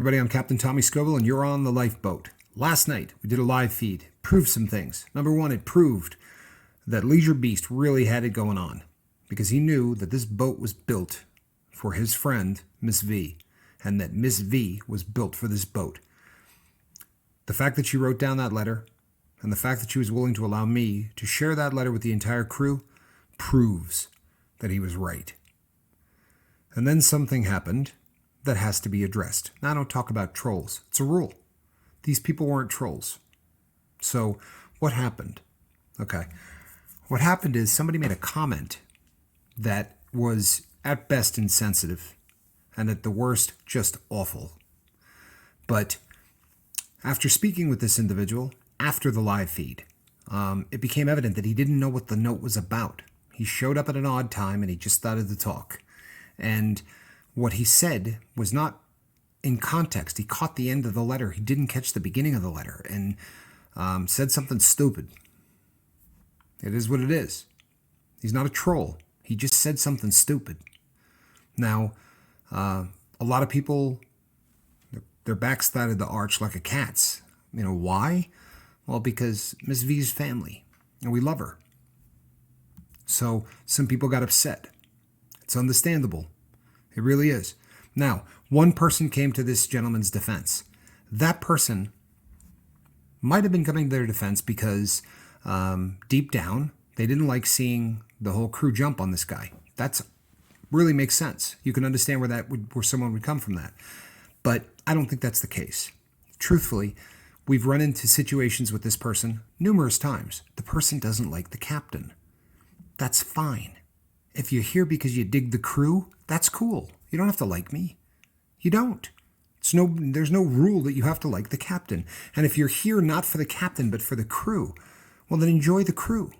Everybody, I'm Captain Tommy Scoville, and you're on the lifeboat. Last night, we did a live feed. Proved some things. Number one, it proved that Leisure Beast really had it going on because he knew that this boat was built for his friend, Miss V, and that Miss V was built for this boat. The fact that she wrote down that letter and the fact that she was willing to allow me to share that letter with the entire crew proves that he was right. And then something happened that has to be addressed. Now, I don't talk about trolls. It's a rule. These people weren't trolls. So what happened? Okay. What happened is somebody made a comment that was at best insensitive and at the worst just awful. But after speaking with this individual after the live feed, it became evident that he didn't know what the note was about. He showed up at an odd time and he just started to talk. And what he said was not in context. He caught the end of the letter. He didn't catch the beginning of the letter and said something stupid. It is what it is. He's not a troll. He just said something stupid. Now, a lot of people, their backs started to arch like a cat's. You know, why? Well, because Miss V's family, and we love her. So some people got upset. It's understandable. It really is. Now, one person came to this gentleman's defense. That person might have been coming to their defense because deep down, they didn't like seeing the whole crew jump on this guy. That's really makes sense. You can understand where someone would come from that. But I don't think that's the case. Truthfully, we've run into situations with this person numerous times. The person doesn't like the captain. That's fine. If you're here because you dig the crew, that's cool. You don't have to like me. You don't. There's no rule that you have to like the captain. And if you're here not for the captain but for the crew, well, then enjoy the crew.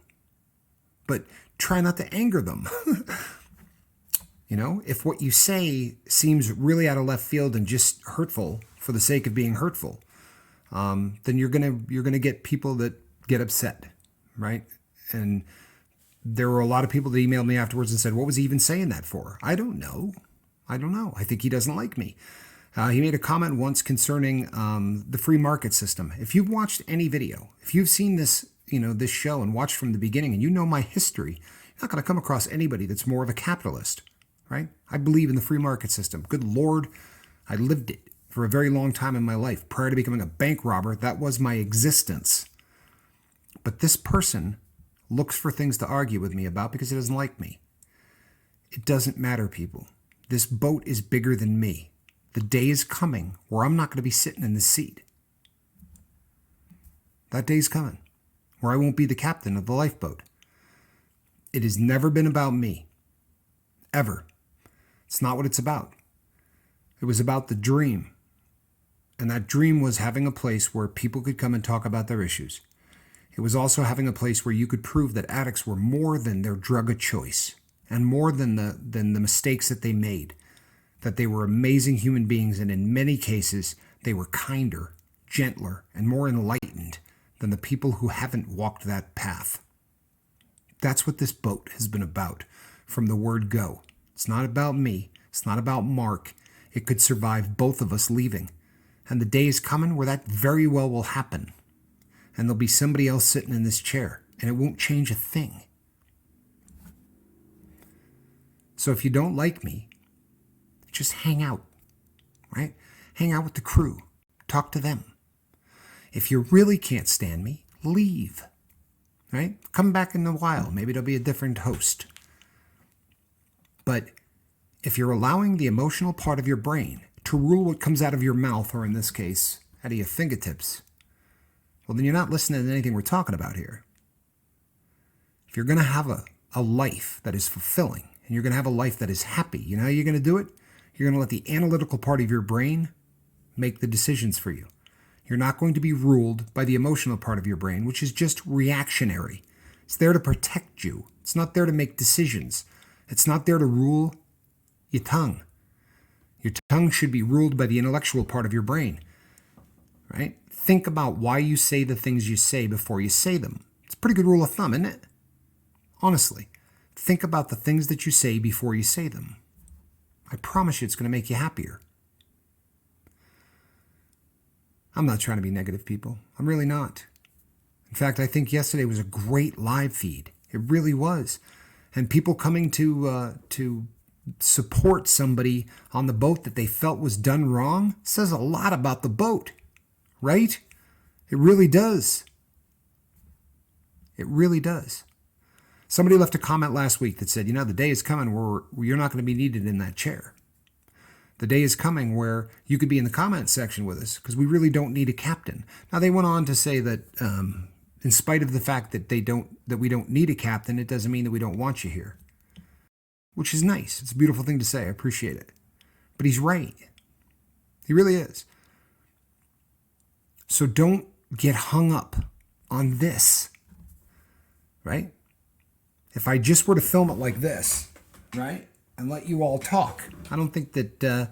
But try not to anger them. You know, if what you say seems really out of left field and just hurtful for the sake of being hurtful, then you're gonna get people that get upset, right? And there were a lot of people that emailed me afterwards and said, what was he even saying that for? I don't know. I think he doesn't like me. He made a comment once concerning the free market system. If you've watched any video, if you've seen this, this show and watched from the beginning and you know my history, you're not going to come across anybody that's more of a capitalist, right? I believe in the free market system. Good Lord, I lived it for a very long time in my life. Prior to becoming a bank robber, that was my existence. But this person looks for things to argue with me about because he doesn't like me. It doesn't matter, people. This boat is bigger than me. The day is coming where I'm not going to be sitting in this seat. That day's coming where I won't be the captain of the lifeboat. It has never been about me. Ever. It's not what it's about. It was about the dream. And that dream was having a place where people could come and talk about their issues. It was also having a place where you could prove that addicts were more than their drug of choice and more than the mistakes that they made, that they were amazing human beings, and in many cases, they were kinder, gentler, and more enlightened than the people who haven't walked that path. That's what this boat has been about from the word go. It's not about me. It's not about Mark. It could survive both of us leaving. And the day is coming where that very well will happen. And there'll be somebody else sitting in this chair, and it won't change a thing. So if you don't like me, just hang out, right? Hang out with the crew. Talk to them. If you really can't stand me, leave, right? Come back in a while. Maybe there'll be a different host. But if you're allowing the emotional part of your brain to rule what comes out of your mouth, or in this case, out of your fingertips, well, then you're not listening to anything we're talking about here. If you're going to have a life that is fulfilling, and you're going to have a life that is happy, you know how you're going to do it? You're going to let the analytical part of your brain make the decisions for you. You're not going to be ruled by the emotional part of your brain, which is just reactionary. It's there to protect you. It's not there to make decisions. It's not there to rule your tongue. Your tongue should be ruled by the intellectual part of your brain, right? Think about why you say the things you say before you say them. It's a pretty good rule of thumb, isn't it? Honestly, think about the things that you say before you say them. I promise you it's going to make you happier. I'm not trying to be negative, people. I'm really not. In fact, I think yesterday was a great live feed. It really was. And people coming to support somebody on the boat that they felt was done wrong says a lot about the boat, right? It really does. It really does. Somebody left a comment last week that said, the day is coming where you're not going to be needed in that chair. The day is coming where you could be in the comment section with us because we really don't need a captain. Now, they went on to say that in spite of the fact that we don't need a captain, it doesn't mean that we don't want you here, which is nice. It's a beautiful thing to say. I appreciate it. But he's right. He really is. So don't get hung up on this, right? If I just were to film it like this, right, and let you all talk, I don't think that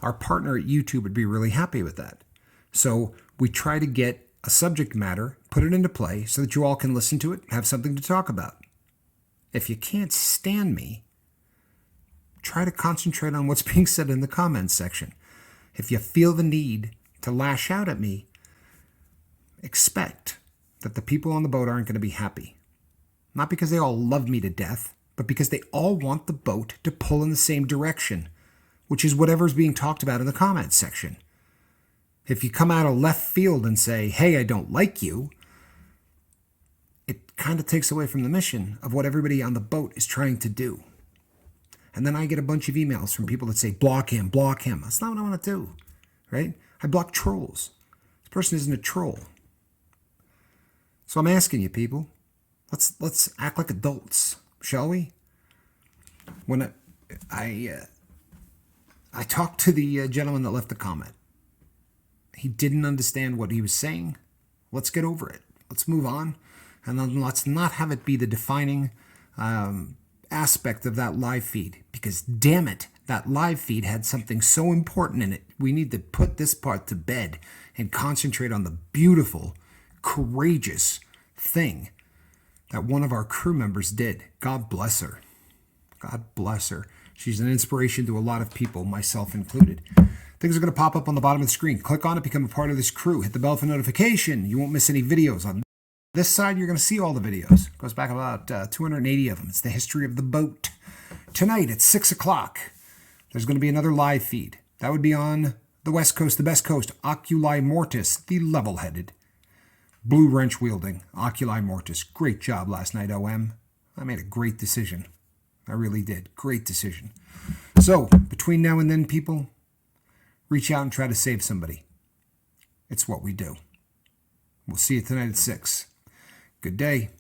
our partner at YouTube would be really happy with that. So we try to get a subject matter, put it into play so that you all can listen to it, have something to talk about. If you can't stand me, try to concentrate on what's being said in the comments section. If you feel the need to lash out at me, expect that the people on the boat aren't going to be happy. Not because they all love me to death, but because they all want the boat to pull in the same direction, which is whatever's being talked about in the comments section. If you come out of left field and say, hey, I don't like you, it kind of takes away from the mission of what everybody on the boat is trying to do. And then I get a bunch of emails from people that say, block him, block him. That's not what I want to do, right? I block trolls. This person isn't a troll. So I'm asking you, people, let's act like adults, shall we? When I talked to the gentleman that left the comment, he didn't understand what he was saying. Let's get over it. Let's move on. And then let's not have it be the defining aspect of that live feed. Because damn it, that live feed had something so important in it. We need to put this part to bed and concentrate on the beautiful, courageous thing that one of our crew members did. God bless her. God bless her. She's an inspiration to a lot of people, myself included. Things are going to pop up on the bottom of the screen. Click on it, become a part of this crew. Hit the bell for notification. You won't miss any videos. On this side, you're going to see all the videos. It goes back about 280 of them. It's the history of the boat. Tonight at 6 o'clock, there's going to be another live feed. That would be on the West Coast, the best coast, Oculi Mortis, the level-headed, blue wrench-wielding Oculi Mortis. Great job last night, OM. I made a great decision. I really did. Great decision. So, between now and then, people, reach out and try to save somebody. It's what we do. We'll see you tonight at 6. Good day.